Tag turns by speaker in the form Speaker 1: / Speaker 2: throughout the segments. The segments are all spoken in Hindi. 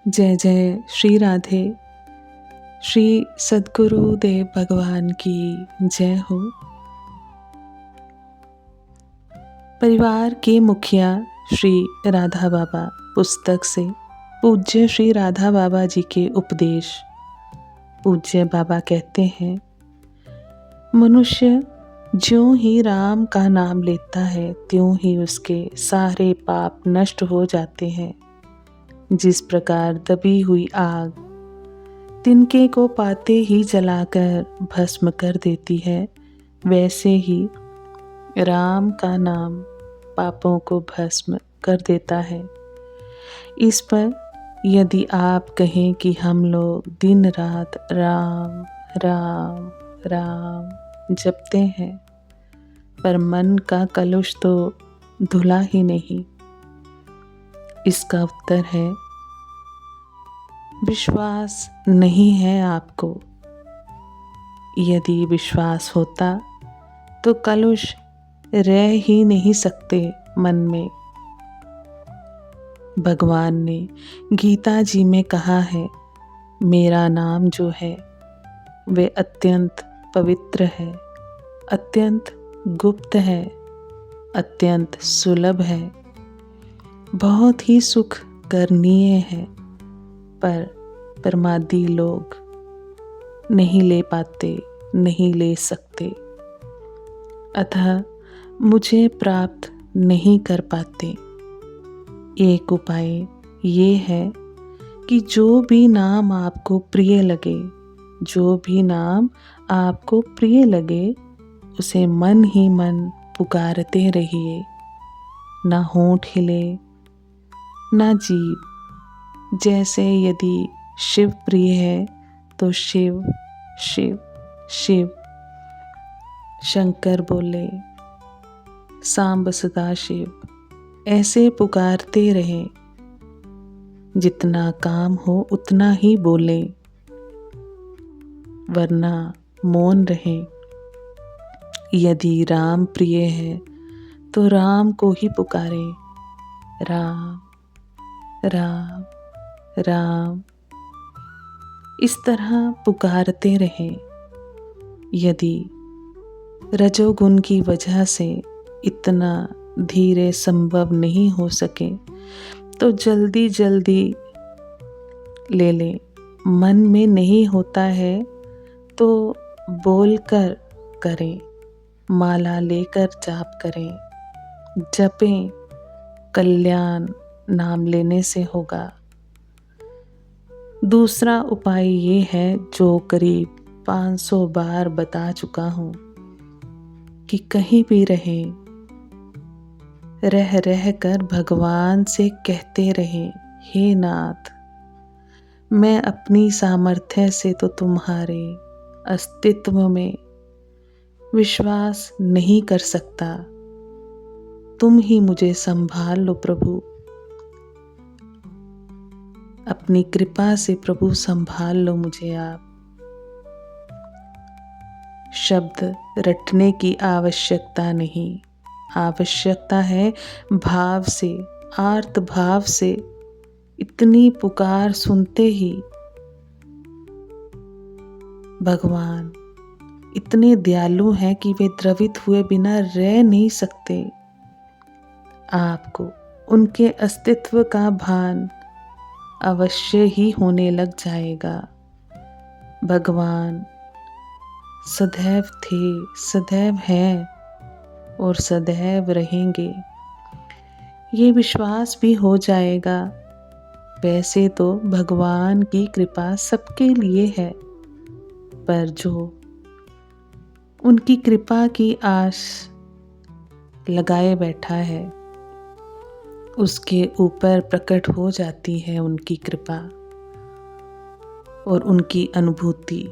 Speaker 1: जय जय श्री राधे। श्री सद्गुरु देव भगवान की जय हो। परिवार के मुखिया श्री राधा बाबा पुस्तक से पूज्य श्री राधा बाबा जी के उपदेश। पूज्य बाबा कहते हैं, मनुष्य ज्यों ही राम का नाम लेता है त्यों ही उसके सारे पाप नष्ट हो जाते हैं। जिस प्रकार दबी हुई आग तिनके को पाते ही जलाकर भस्म कर देती है, वैसे ही राम का नाम पापों को भस्म कर देता है। इस पर यदि आप कहें कि हम लोग दिन रात राम राम राम जपते हैं, पर मन का कलुष तो धुला ही नहीं, इसका उत्तर है विश्वास नहीं है आपको। यदि विश्वास होता तो कलुष रह ही नहीं सकते मन में। भगवान ने गीता जी में कहा है, मेरा नाम जो है वे अत्यंत पवित्र है, अत्यंत गुप्त है, अत्यंत सुलभ है, बहुत ही सुख करनीय है, पर प्रमादी लोग नहीं ले पाते, नहीं ले सकते, अतः मुझे प्राप्त नहीं कर पाते। एक उपाय ये है कि जो भी नाम आपको प्रिय लगे, जो भी नाम आपको प्रिय लगे, उसे मन ही मन पुकारते रहिए। ना होंठ हिले, ना जीभ। जैसे यदि शिव प्रिय है तो शिव शिव शिव, शंकर बोले, सांब सदा शिव, ऐसे पुकारते रहें। जितना काम हो उतना ही बोले, वरना मौन रहें। यदि राम प्रिय है तो राम को ही पुकारें, राम राम राम, इस तरह पुकारते रहें। यदि रजोगुण की वजह से इतना धीरे संभव नहीं हो सके तो जल्दी जल्दी ले लें। मन में नहीं होता है तो बोलकर करें, माला लेकर जाप करें, जपें, कल्याण नाम लेने से होगा। दूसरा उपाय ये है जो करीब 500 बार बता चुका हूँ कि कहीं भी रहें, रह रह कर भगवान से कहते रहें, हे नाथ, मैं अपनी सामर्थ्य से तो तुम्हारे अस्तित्व में विश्वास नहीं कर सकता, तुम ही मुझे संभाल लो प्रभु। अपनी कृपा से प्रभु संभाल लो मुझे आप। शब्द रटने की आवश्यकता नहीं, आवश्यकता है भाव से, आर्त भाव से। इतनी पुकार सुनते ही भगवान इतने दयालु हैं कि वे द्रवित हुए बिना रह नहीं सकते। आपको उनके अस्तित्व का भान अवश्य ही होने लग जाएगा। भगवान सदैव थे, सदैव हैं और सदैव रहेंगे, ये विश्वास भी हो जाएगा। वैसे तो भगवान की कृपा सबके लिए है, पर जो उनकी कृपा की आस लगाए बैठा है, उसके ऊपर प्रकट हो जाती है उनकी कृपा और उनकी अनुभूति।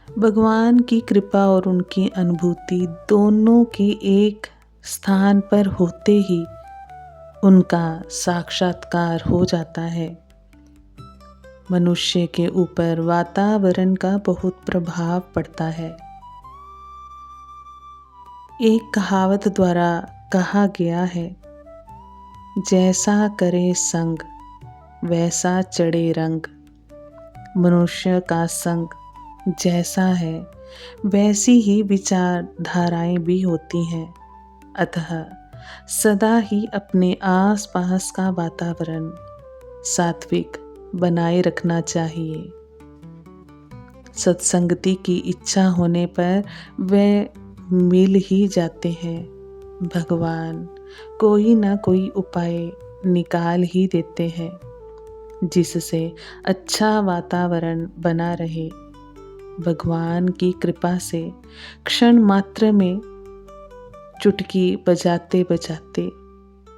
Speaker 1: भगवान की कृपा और उनकी अनुभूति दोनों के एक स्थान पर होते ही उनका साक्षात्कार हो जाता है। मनुष्य के ऊपर वातावरण का बहुत प्रभाव पड़ता है। एक कहावत द्वारा कहा गया है, जैसा करे संग वैसा चढ़े रंग। मनुष्य का संग जैसा है वैसी ही विचारधाराएं भी होती हैं। अतः सदा ही अपने आसपास का वातावरण सात्विक बनाए रखना चाहिए। सत्संगति की इच्छा होने पर वे मिल ही जाते हैं। भगवान कोई ना कोई उपाय निकाल ही देते हैं जिससे अच्छा वातावरण बना रहे। भगवान की कृपा से क्षण मात्र में चुटकी बजाते बजाते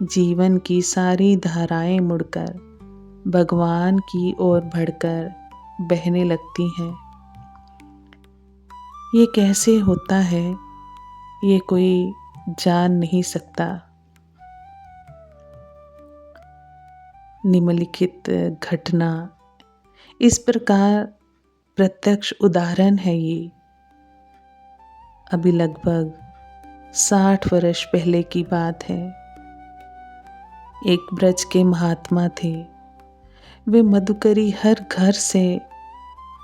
Speaker 1: जीवन की सारी धाराएं मुड़कर भगवान की ओर बढ़कर बहने लगती हैं। ये कैसे होता है ये कोई जान नहीं सकता। निम्नलिखित घटना इस प्रकार प्रत्यक्ष उदाहरण है। ये अभी लगभग 60 वर्ष पहले की बात है। एक ब्रज के महात्मा थे। वे मधुकरी हर घर से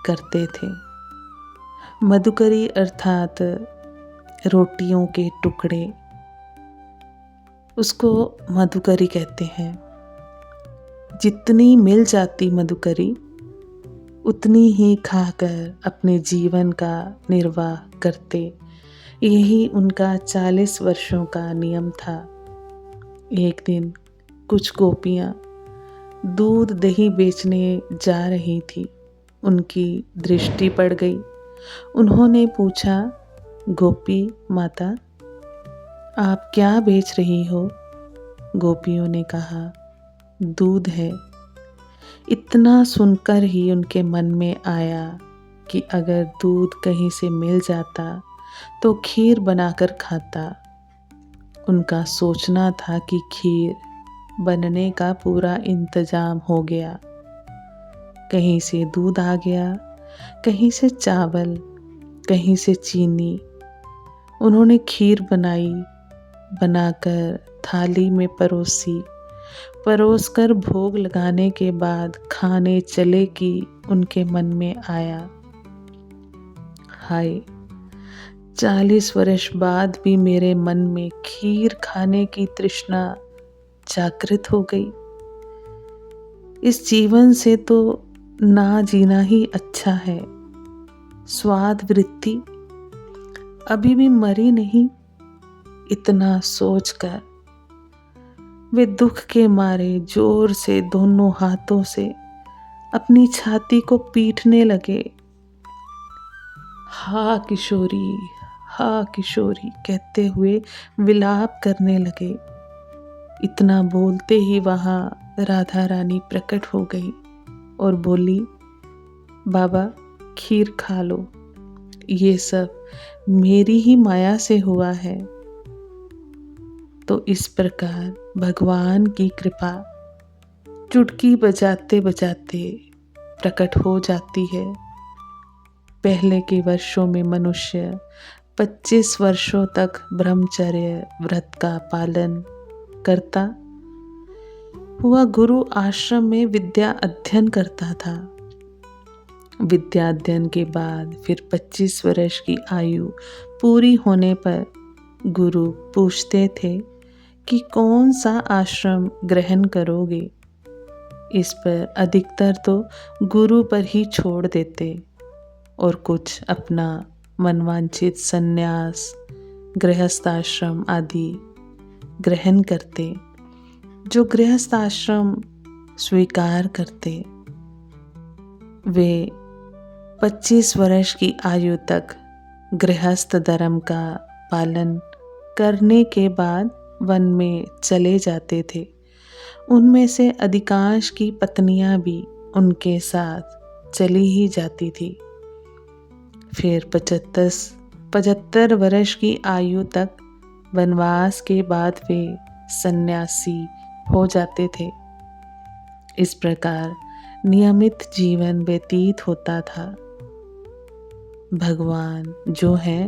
Speaker 1: करते थे। मधुकरी अर्थात रोटियों के टुकड़े, उसको मधुकरी कहते हैं। जितनी मिल जाती मधुकरी उतनी ही खाकर अपने जीवन का निर्वाह करते। यही उनका 40 वर्षों का नियम था। एक दिन कुछ गोपियाँ दूध दही बेचने जा रही थी। उनकी दृष्टि पड़ गई। उन्होंने पूछा, गोपी माता आप क्या बेच रही हो? गोपियों ने कहा, दूध है। इतना सुनकर ही उनके मन में आया कि अगर दूध कहीं से मिल जाता तो खीर बनाकर खाता। उनका सोचना था कि खीर बनने का पूरा इंतजाम हो गया। कहीं से दूध आ गया, कहीं से चावल, कहीं से चीनी। उन्होंने खीर बनाई, बनाकर थाली में परोसकर भोग लगाने के बाद खाने चले कि उनके मन में आया, हाय 40 वर्ष बाद भी मेरे मन में खीर खाने की तृष्णा जागृत हो गई। इस जीवन से तो ना जीना ही अच्छा है। स्वाद वृत्ति अभी भी मरी नहीं। इतना सोचकर वे दुख के मारे जोर से दोनों हाथों से अपनी छाती को पीटने लगे। हा किशोरी, हा किशोरी कहते हुए विलाप करने लगे। इतना बोलते ही वहाँ राधा रानी प्रकट हो गई और बोली, बाबा खीर खा लो, ये सब मेरी ही माया से हुआ है। तो इस प्रकार भगवान की कृपा चुटकी बजाते बजाते प्रकट हो जाती है। पहले के वर्षों में मनुष्य 25 वर्षों तक ब्रह्मचर्य व्रत का पालन करता हुआ गुरु आश्रम में विद्या अध्ययन करता था। विद्या अध्ययन के बाद फिर 25 वर्ष की आयु पूरी होने पर गुरु पूछते थे कि कौन सा आश्रम ग्रहण करोगे। इस पर अधिकतर तो गुरु पर ही छोड़ देते और कुछ अपना मनवांछित संन्यास, गृहस्थ आश्रम आदि ग्रहण करते। जो गृहस्थ आश्रम स्वीकार करते वे 25 वर्ष की आयु तक गृहस्थ धर्म का पालन करने के बाद वन में चले जाते थे। उनमें से अधिकांश की पत्नियां भी उनके साथ चली ही जाती थी। फिर 75 वर्ष की आयु तक वनवास के बाद वे सन्यासी हो जाते थे। इस प्रकार नियमित जीवन व्यतीत होता था। भगवान जो हैं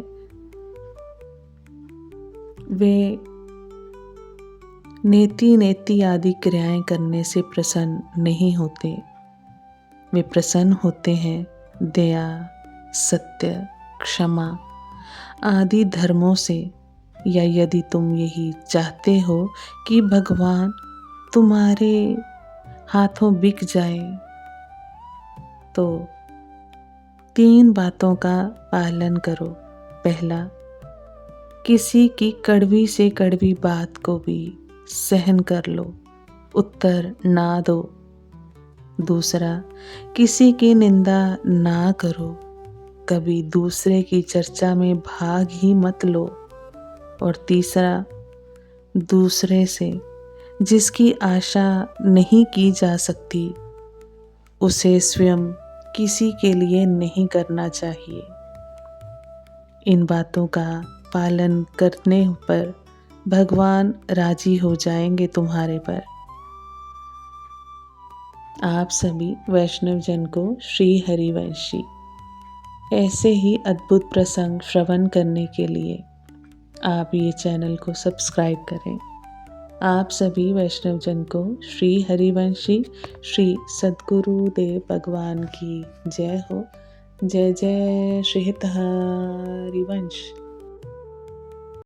Speaker 1: वे नेति नेति आदि क्रियाएं करने से प्रसन्न नहीं होते। वे प्रसन्न होते हैं दया, सत्य, क्षमा आदि धर्मों से, या यदि तुम यही चाहते हो कि भगवान तुम्हारे हाथों बिक जाए तो 3 बातों का पालन करो। पहला, किसी की कड़वी से कड़वी बात को भी सहन कर लो, उत्तर ना दो। दूसरा, किसी की निंदा ना करो, कभी दूसरे की चर्चा में भाग ही मत लो। और तीसरा, दूसरे से जिसकी आशा नहीं की जा सकती उसे स्वयं किसी के लिए नहीं करना चाहिए। इन बातों का पालन करने पर भगवान राजी हो जाएंगे तुम्हारे पर। आप सभी वैष्णव जन को श्री हरिवंशी ऐसे ही अद्भुत प्रसंग श्रवण करने के लिए आप ये चैनल को सब्सक्राइब करें। आप सभी वैष्णव जन को श्री हरिवंशी श्री सद्गुरुदेव भगवान की जय हो। जय जय श्री हरिवंश।